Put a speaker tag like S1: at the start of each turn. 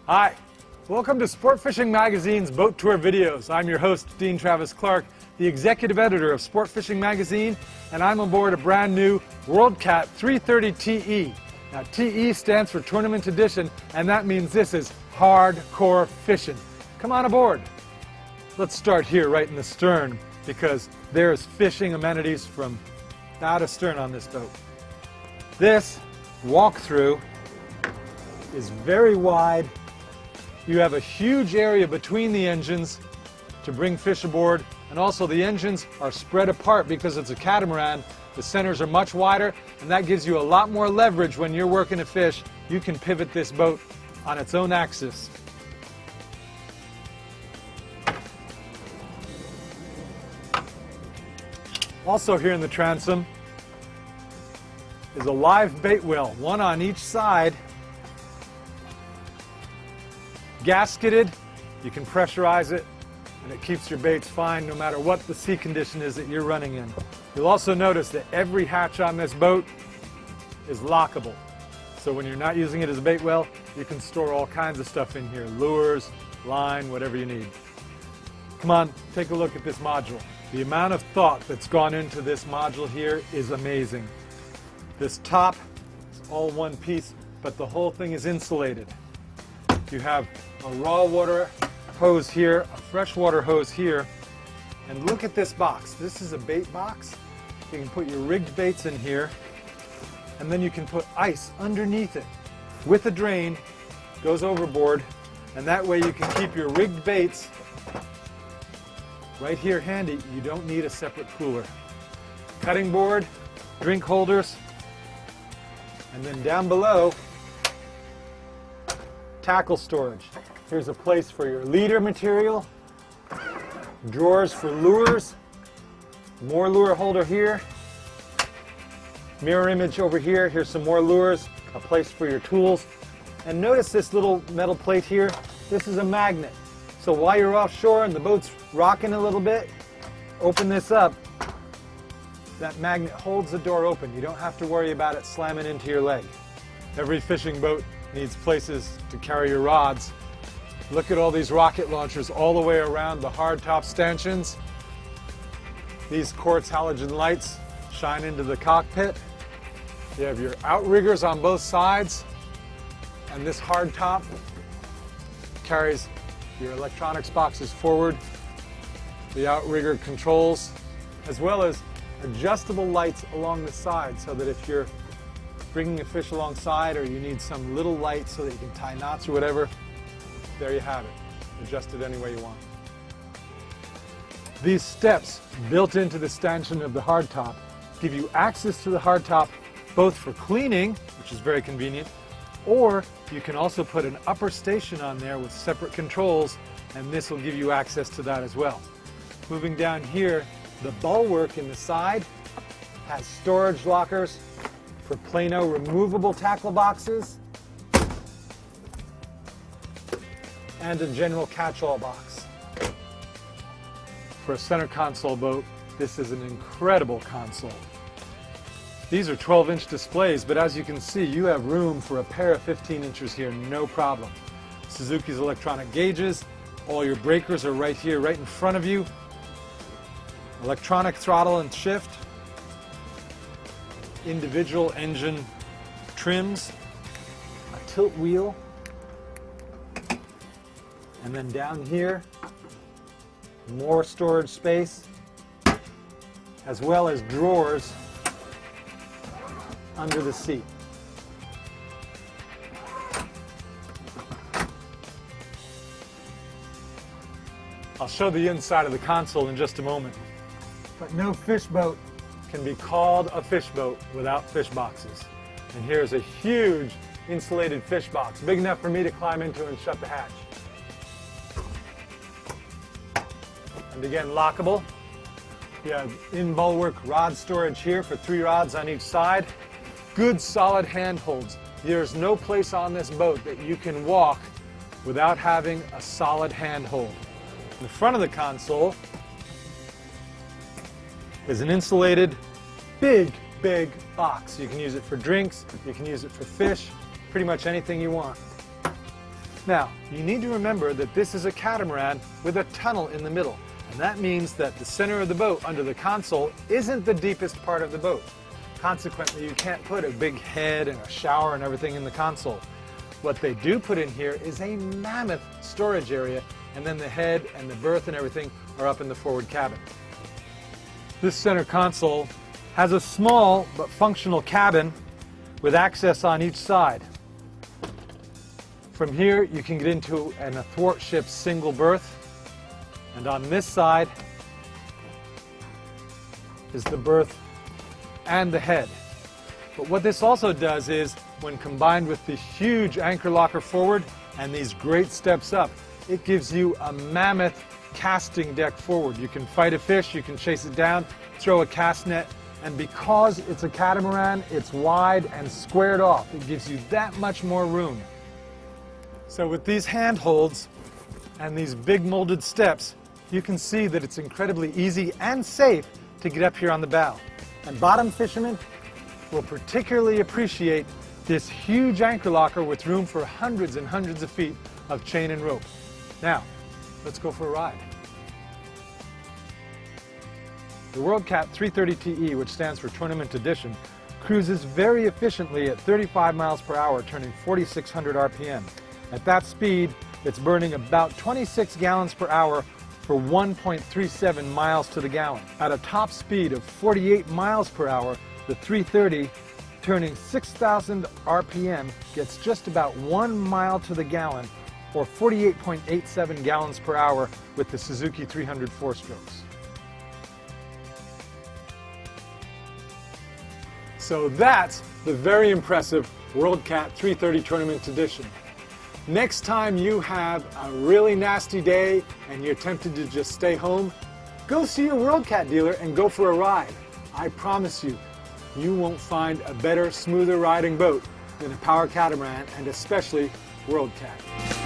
S1: Hi, welcome to Sport Fishing Magazine's Boat Tour videos. I'm your host, Dean Travis Clark, the executive editor of Sport Fishing Magazine, and I'm aboard a brand new WorldCat 330 TE. Now, TE stands for Tournament Edition, and that means this is hardcore fishing. Come on aboard. Let's start here right in the stern, because there's fishing amenities from bow to stern on this boat. This walkthrough is very wide. You have a huge area between the engines to bring fish aboard, and also the engines are spread apart because it's a catamaran. The centers are much wider, and that gives you a lot more leverage when you're working a fish. You can pivot this boat on its own axis. Also here in the transom is a live bait well, one on each side. Gasketed, you can pressurize it, and it keeps your baits fine no matter what the sea condition is that you're running in. You'll also notice that every hatch on this boat is lockable. So when you're not using it as a bait well, you can store all kinds of stuff in here, lures, line, whatever you need. Come on, take a look at this module. The amount of thought that's gone into this module here is amazing. This top is all one piece, but the whole thing is insulated. You have a raw water hose here, a freshwater hose here, and look at this box. This is a bait box. You can put your rigged baits in here, and then you can put ice underneath it with a drain, goes overboard, and that way you can keep your rigged baits right here handy. You don't need a separate cooler. Cutting board, drink holders, and then down below, tackle storage. Here's a place for your leader material, drawers for lures, more lure holder here, mirror image over here. Here's some more lures, a place for your tools. And notice this little metal plate here. This is a magnet. So while you're offshore and the boat's rocking a little bit, open this up. That magnet holds the door open. You don't have to worry about it slamming into your leg. Every fishing boat needs places to carry your rods. Look at all these rocket launchers all the way around the hardtop stanchions. These quartz halogen lights shine into the cockpit. You have your outriggers on both sides, and this hardtop carries your electronics boxes forward, the outrigger controls, as well as adjustable lights along the side, so that if you're bringing a fish alongside or you need some little light so that you can tie knots or whatever, there you have it. Adjust it any way you want. These steps built into the stanchion of the hardtop give you access to the hardtop both for cleaning, which is very convenient, or you can also put an upper station on there with separate controls, and this will give you access to that as well. Moving down here, the bulwark in the side has storage lockers for Plano removable tackle boxes, and a general catch-all box. For a center console boat, this is an incredible console. These are 12-inch displays, but as you can see, you have room for a pair of 15 inches here, no problem. Suzuki's electronic gauges, all your breakers are right here, right in front of you. Electronic throttle and shift, individual engine trims, a tilt wheel, and then down here, more storage space, as well as drawers under the seat. I'll show the inside of the console in just a moment. But no fish boat can be called a fish boat without fish boxes. And here's a huge insulated fish box, big enough for me to climb into and shut the hatch. And again, lockable. You have in-bulwark rod storage here for 3 rods on each side. Good solid handholds. There's no place on this boat that you can walk without having a solid handhold. In the front of the console is an insulated, big box. You can use it for drinks, you can use it for fish, pretty much anything you want. Now, you need to remember that this is a catamaran with a tunnel in the middle, and that means that the center of the boat under the console isn't the deepest part of the boat. Consequently, you can't put a big head and a shower and everything in the console. What they do put in here is a mammoth storage area, and then the head and the berth and everything are up in the forward cabin. This center console has a small but functional cabin with access on each side. From here, you can get into an athwartship single berth, and on this side is the berth and the head. But what this also does is, when combined with the huge anchor locker forward and these great steps up, it gives you a mammoth casting deck forward. You can fight a fish, you can chase it down, throw a cast net, and because it's a catamaran, it's wide and squared off. It gives you that much more room. So with these handholds and these big molded steps, you can see that it's incredibly easy and safe to get up here on the bow. And bottom fishermen will particularly appreciate this huge anchor locker with room for hundreds and hundreds of feet of chain and rope. Now, let's go for a ride. The WorldCat 330TE, which stands for Tournament Edition, cruises very efficiently at 35 miles per hour, turning 4,600 RPM. At that speed, it's burning about 26 gallons per hour for 1.37 miles to the gallon. At a top speed of 48 miles per hour, the 330, turning 6,000 RPM, gets just about 1 mile to the gallon, or 48.87 gallons per hour with the Suzuki 300 4-strokes. So that's the very impressive WorldCat 330 Tournament Edition. Next time you have a really nasty day and you're tempted to just stay home, go see your WorldCat dealer and go for a ride. I promise you, you won't find a better, smoother riding boat than a power catamaran, and especially WorldCat.